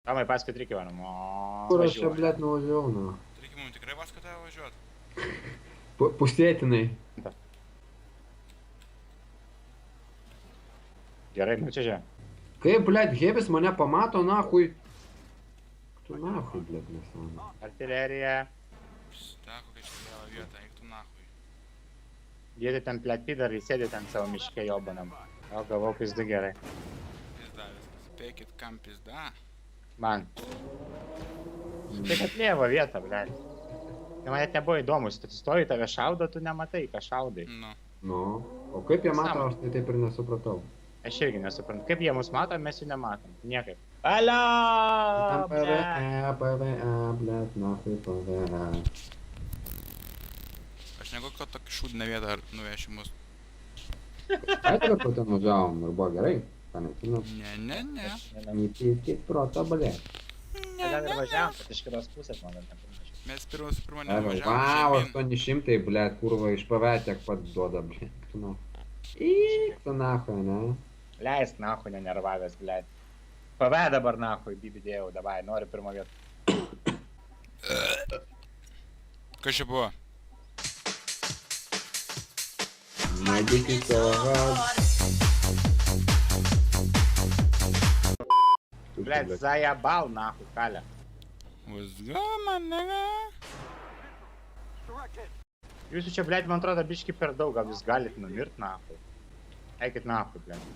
Tomai, paskui trikį varom. Kur aš čia, blėt, nuvažiavau, na. Trikį mums tikrai paskui tave važiuot. Pusėtinai. Gerai, nu čia žiūrė. Kaip, blėt, Hebis mane pamato, nahui. Tu nahui, blėt, nesąmonė. Artilerija. Teko, kai čia vėl vietą, eik tu nahui. Jėdė ten plėtpidarai, sėdė ten savo miške jobanam. O, gavau pizdu gerai. Pizda viskas. Spėkit, kam pizda? Man. Tai kad lėvo vieta, blėt. Tai man net nebuvo įdomus, tu stoji, tave šaudo, tu nematai, ką šaudai. Nu. Nu, o kaip jie mato, aš tai taip ir nesupratau. Aš irgi nesuprantu. Kaip jie mus mato, mes jų nematom. Niekaip. Alio! PVE, blėt, nahui PVE. Aš negalvoju, kad tokį šūdinę vietą nuveši mus. Aišku, kad ten važiavom ir buvo gerai. Ką nežinau. Ne. Įpykit proto, blėt. Gal ir važiavom, bet iš kitos pusės man dar nepamačiau. Mes pirmą Vau, nevažiavom. 800, blėt, kurva, iš PVE tiek pat duoda, blėt. Tu nu. Įk, tu nahui, ne? Leisk nahui nenervavęs, blėt. PV dabar nahui, bibidėjau, davai, noriu pirmą vietą. Kas čia buvo? Madykit savo gal. Блядь, заебал нахуй, Каля. What's good, man, nigga? Jūsų čia, блядь, man atrodo, biški per daug, gal jūs galit numirt nahui. Eikit nahui, blядь.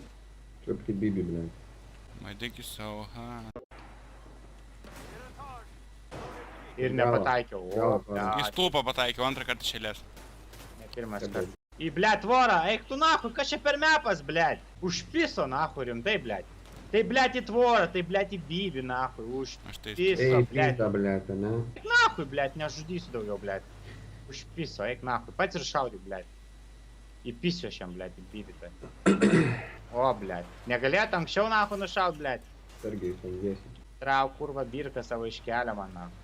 Kaip kaip bibi, blėt. My dick is so hot. Ir nepataikiau, o, Galą, Į blядь, stulpą pataikiau antrą kartą iš eilės. ne pirmas kartas. Į, blядь, tvorą, eik tu nahui, kas čia per mepas, blядь. Užpiso nahui rimtai, blядь. Tai, blядь, į tvorą, tai, blядь, į bibi, nahui, Aš tai užpiso, Ei, blядь. pizda, blėt, ne? Eik nahui, blядь, nežudysiu daugiau, blядь. Užpiso, eik nahui, pats ir šaudyk, blядь. Įpisiu aš jam, blядь, į bibi, tai. O, blядь. Negalėt anksčiau, nahui, nušaut, blядь. Sergiai, saugiesi. Trauk, kurva, birką savo iškelę man, nahui.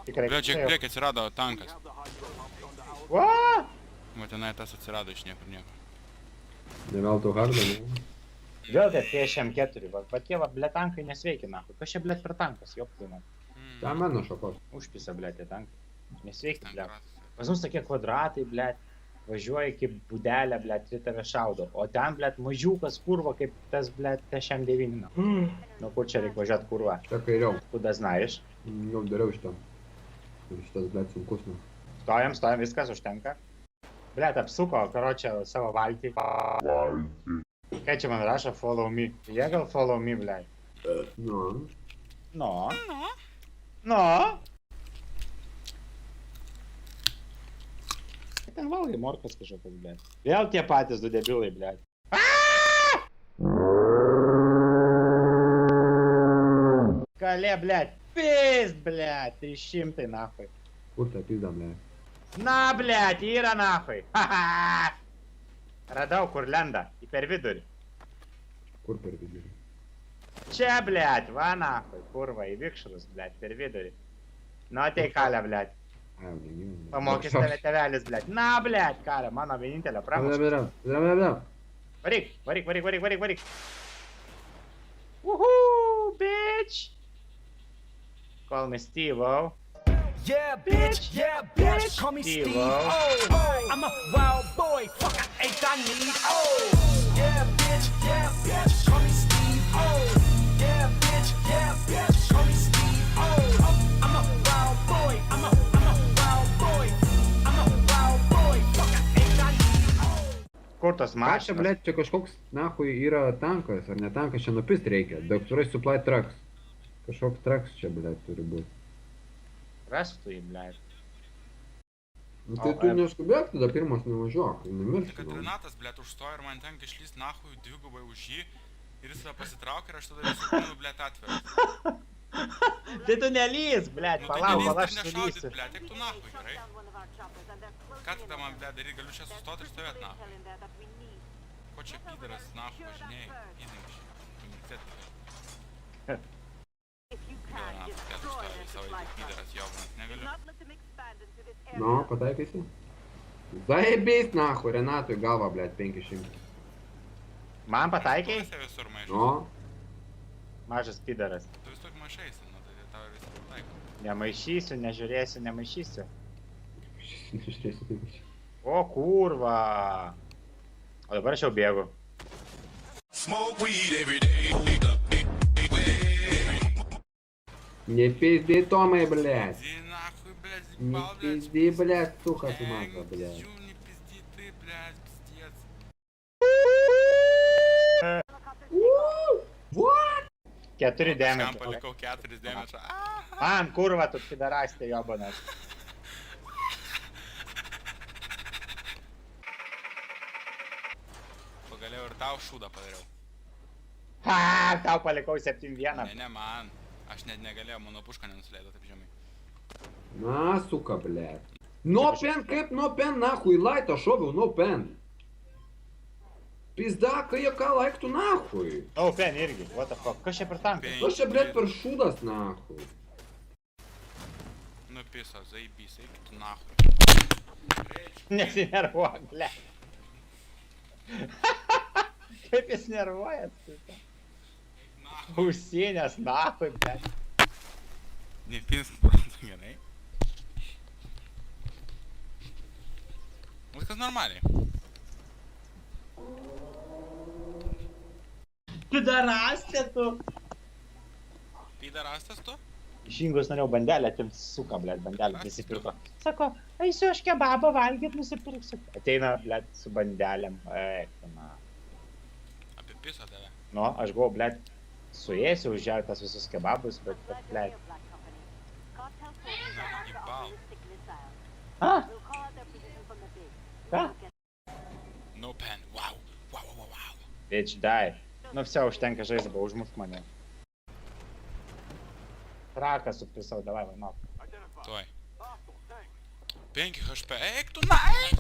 Tikrai. Bля, čia priek atsirado tankas. O! Va tenai tas atsirado iš niekur nieko. Ne veltui hardą, ne? Vėl tie TŠM4, va tie, va, blėt, tankai nesveiki, nahui. Kas čia, blėt, per tankas, joptai, man. Ta mano šakos. Užpisa, blėt, tie tankai. Nesveiki, Ten blėt. kratas. Pas mums tokie kvadratai, blėt. Važiuoja kaip budelė, blėt, ir tave šaudo. O ten, blėt, mažiukas kurva, kaip tas, blėt, TŠM9. Nu, kur čia reikia važiuot kurva? Čia kairiau. Kuda znaiš? Jau dariau šitą. Ir šitas, blėt, sunkus, nu. Stojam, viskas užtenka. Blėt, apsuko, karočią, savo valtį. Ką čia man rašo, follow me. Jie gal follow me, blėt. Nu. No. No. Ten valgai morkas kažkokios, blėt. Vėl tie patys du debilai, blėt. Kalė, blėt. Pizd, blėt. 300, nahui. Kur ta pizda, blėt? Na, blėt, yra nahui. Haha. Radau, kur lenda. Į per vidurį. Kur per vidurį? Čia, blėt, va, nahui. Kurva, į vikšrus, blėt, per vidurį. Nu, ateik, Kalė, blėt. Ai, jau negimė. Pamokys tave tėvelis, blėt. Na, blėt, Kalė, mano vienintelė pramuška. Varyk, varyk. Woohoo, bitch. Call me Steve-O. Yeah, bitch, call me Steve. Oh, I'm a wild boy, fuck, I ain't got need. Oh, yeah, bitch, call me Steve. Oh, yeah, bitch, call me Steve. Oh, I'm a wild boy, I'm a wild boy, fuck, I ain't got need. Oh. Kur tos Ką čia, mašinos? blėt, čia kažkoks, nahui, yra tankas, ar ne tankas, čia nupist reikia. Doctorai supply trucks. Kažkoks trucks čia, blėt, turi būti. Rastų jį, blėt. Nu, tai tu neskubėk, tada pirmas nevažiuok, numirsi. Kad Renatas, blėt, užstoja ir man tenka išlyst nahui dvigubai už jį. Ir jis tada pasitraukia ir aš tada visų kūnų, blėt, atveru. Tai tu nelys, blėt, Nu tai palauk, nelįsk kol ir aš nešaudyt, sulysiu. blėt, tik tu nahui, gerai? Ką tada man, blėt, daryt, galiu čia sustot ir stovėt nahui. Ko čia pydaras nahui važinėjai? Įzingiš. Universitetą. Renatas, blėt, užstoja visą laiką pydaras jobanas, negaliu. Nu, pataikysi? Zaibės, nahui, Renatui galva, blėt, 500. Man pataikiai? Visur maišau. Nu, Mažas pidaras. Tu vis toks maišaisi, nu tai tau visi taiko. Nemaišysiu, nežiūrėsiu, nemaišysiu. Nežiūrėsiu, kaip čia. O kurva. O dabar aš jau bėgu. Smoke weed every day. Nepizdi Tomai, blėt. Зи нахуй, блядь, Не зибал, блядь. пизди, блядь, сука ты маза, блядь. Ю, не пизди ты, блядь, пиздец. What? 4 Kažkam damage. palikau 4 damage. Man, kurva, tu pidarastė jobanas. Pagaliau ir tau šūdą padariau. Ha, tau palikau 7-1. Ne, man. Aš net negalėjau, mano pušką nenusileido taip žemai. Na, suka, blėt. No pen, kaip no pen, nahui, laitą šoviau, no pen. Pizda, kai jie ką laiktų, nahui. O, pen irgi, what the fuck. Kas čia per tankas? Kas čia, blėt, per šūdas, nahui. Nu piso, zaibys, eik tu nahui. Nesinervuok, ble. Kaip jis nervuojas? Užsienės, nahui, ble. Nepins suprantu gerai. Viskas normaliai. Pidarastė tu. Pidarastas tu? Iš Ingos norėjau bandelę atimt, suka, blėt, bandelę nusipirko. Sako, eisiu aš kebabą valgyt, nusipirksiu. Ateina, blėt, su bandelėm. Eik, na. Apie piso tave. Nu, aš buvau, blėt, suėsiu už ją tas visus kebabus, bet, blėt. Na, įbal. A? Ką? No pen, wow. Wow, wow, wow. Bitch, die. Nu, все, užtenka žaisti, buvo užmušk mane. Traką supisau, davai, vainok. Tuoj. 5 HP, eik tu na, eik!